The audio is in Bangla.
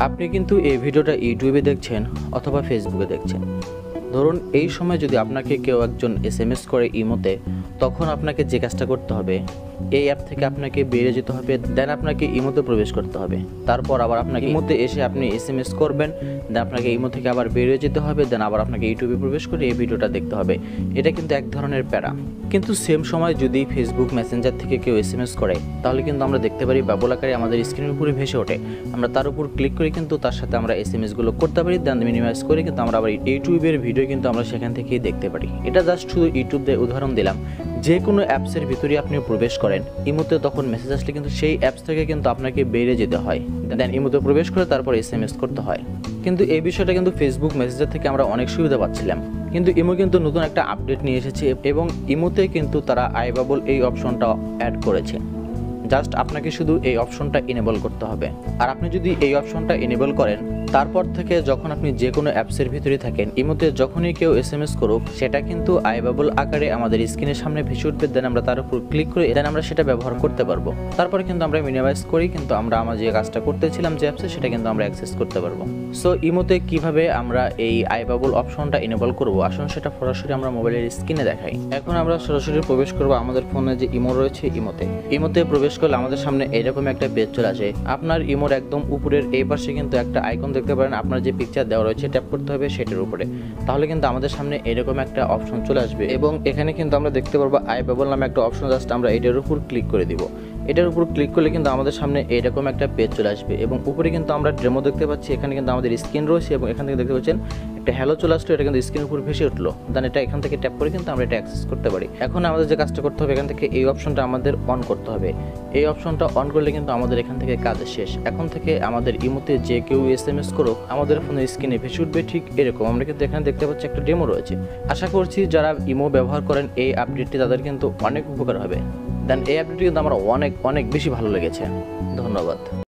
আপনি কিন্তু এই ভিডিওটা ইউটিউবে দেখছেন অথবা ফেসবুকে দেখছেন। ধরুন এই সময় যদি আপনাকে কেউ একজন এসএমএস করে ইমোতে, তখন আপনাকে যে কাজটা করতে হবে, এই অ্যাপ থেকে আপনাকে বেরিয়ে যেতে হবে, দেন আপনাকে ইমোতে প্রবেশ করতে হবে। তারপর আবার আপনাকে ইমোতে এসে আপনি এসএমএস করবেন, দেন আপনাকে ইমো থেকে আবার বেরিয়ে যেতে হবে, দেন আবার আপনাকে ইউটিউবে প্রবেশ করে এই ভিডিওটা দেখতে হবে। এটা কিন্তু এক ধরনের প্যারা। কিন্তু সেম সময় যদি ফেসবুক মেসেঞ্জার থেকে কেউ এসএমএস করে, তাহলে কিন্তু আমরা দেখতে পারি বাবল আকারে আমাদের স্ক্রিনের উপরে ভেসে ওঠে। আমরা তার উপর ক্লিক করে কিন্তু তার সাথে আমরা এসএমএসগুলো করতে পারি, দেন মিনিমাইজ করে কিন্তু আমরা আবার ইউটিউবের ভিডিও কিন্তু আমরা সেখান থেকেই দেখতে পারি। এটা জাস্ট শুধু ইউটিউব দিয়ে উদাহরণ দিলাম। যে কোনো অ্যাপসের ভিতরে আপনি প্রবেশ করেন ইমোতে, তখন মেসেজ আসলে কিন্তু সেই অ্যাপস থেকে কিন্তু আপনাকে বেরিয়ে যেতে হয়, দেন ইমোতে প্রবেশ করে তারপর এসএমএস করতে হয়। কিন্তু এই বিষয়টা কিন্তু ফেসবুক মেসেঞ্জার থেকে আমরা অনেক সুবিধা পাচ্ছিলাম, কিন্তু ইমো কিন্তু নতুন একটা আপডেট নিয়ে এসেছে এবং ইমোতে কিন্তু তারা আই বাবল এই অপশনটা অ্যাড করেছে। জাস্ট আপনাকে শুধু এই অপশনটা এনেবল করতে হবে। আর আপনি যদি এই অপশনটা এনেবল করেন, তারপর থেকে যখন আপনি যে কোনো অ্যাপসের ভিতরে থাকেন, ইমোতে যখনই কেউ এসএমএস করুক, সেটা কিন্তু আই বাবল আকারে আমাদের স্ক্রিনের সামনে ভেসে উঠবে, দেন আমরা তার উপর ক্লিক করে দেন আমরা সেটা ব্যবহার করতে পারবো। তারপরে কিন্তু আমরা মিনিমাইজ করি কিন্তু আমরা যে কাজটা করতেছিলাম যে অ্যাপসে, সেটা কিন্তু আমরা অ্যাক্সেস করতে পারবো। সো ইমোতে কিভাবে আমরা এই আই বাবল অপশনটা এনেবল করবো, আসুন সেটা সরাসরি আমরা মোবাইলের স্ক্রিনে দেখাই। এখন আমরা সরাসরি প্রবেশ করবো আমাদের ফোনে যে ইমো রয়েছে ইমোতে প্রবেশ করলে আমাদের সামনে এরকম একটা পেজ চলে আসে। আপনার ইমোর একদম উপরের এই পাশে কিন্তু একটা আইকন দেখতে পারেন, আপনার যে পিকচার দেওয়া রয়েছে ট্যাপ করতে হবে সেটার উপরে, তাহলে কিন্তু আমাদের সামনে এরকম একটা অপশন চলে আসবে এবং এখানে কিন্তু আমরা দেখতে পারবো আই বাবল নামে একটা অপশন। জাস্ট আমরা এটার উপর ক্লিক করে দিব। এটার উপর ক্লিক করলে কিন্তু আমাদের সামনে এরকম একটা পেজ চলে আসবে এবং উপরে কিন্তু আমরা ডেমো দেখতে পাচ্ছি। এখানে কিন্তু আমাদের স্ক্রিন রয়েছে এবং এখান থেকে দেখতে পাচ্ছেন একটা হ্যালো চলে আসলো, এটা কিন্তু স্ক্রিনের উপর ভেসে উঠলো। দেন এটা এখান থেকে ট্যাপ করে কিন্তু আমরা এটা অ্যাক্সেস করতে পারি। এখন আমাদের যে কাজটা করতে হবে, এখান থেকে এই অপশনটা আমাদের অন করতে হবে। এই অপশনটা অন করলে কিন্তু আমাদের এখান থেকে কাজ শেষ। এখন থেকে আমাদের ইমোতে যে কেউ এসএমএস করুক, আমাদের ফোনের স্ক্রিনে ভেসে উঠবে ঠিক এরকম। আমরা কিন্তু এখানে দেখতে পাচ্ছি একটা ডেমো রয়েছে। আশা করছি যারা ইমো ব্যবহার করেন এই আপডেটটি তাদের কিন্তু অনেক উপকার হবে। দেন এই আপডেটটি কিন্তু আমার অনেক বেশি ভালো লেগেছে। ধন্যবাদ।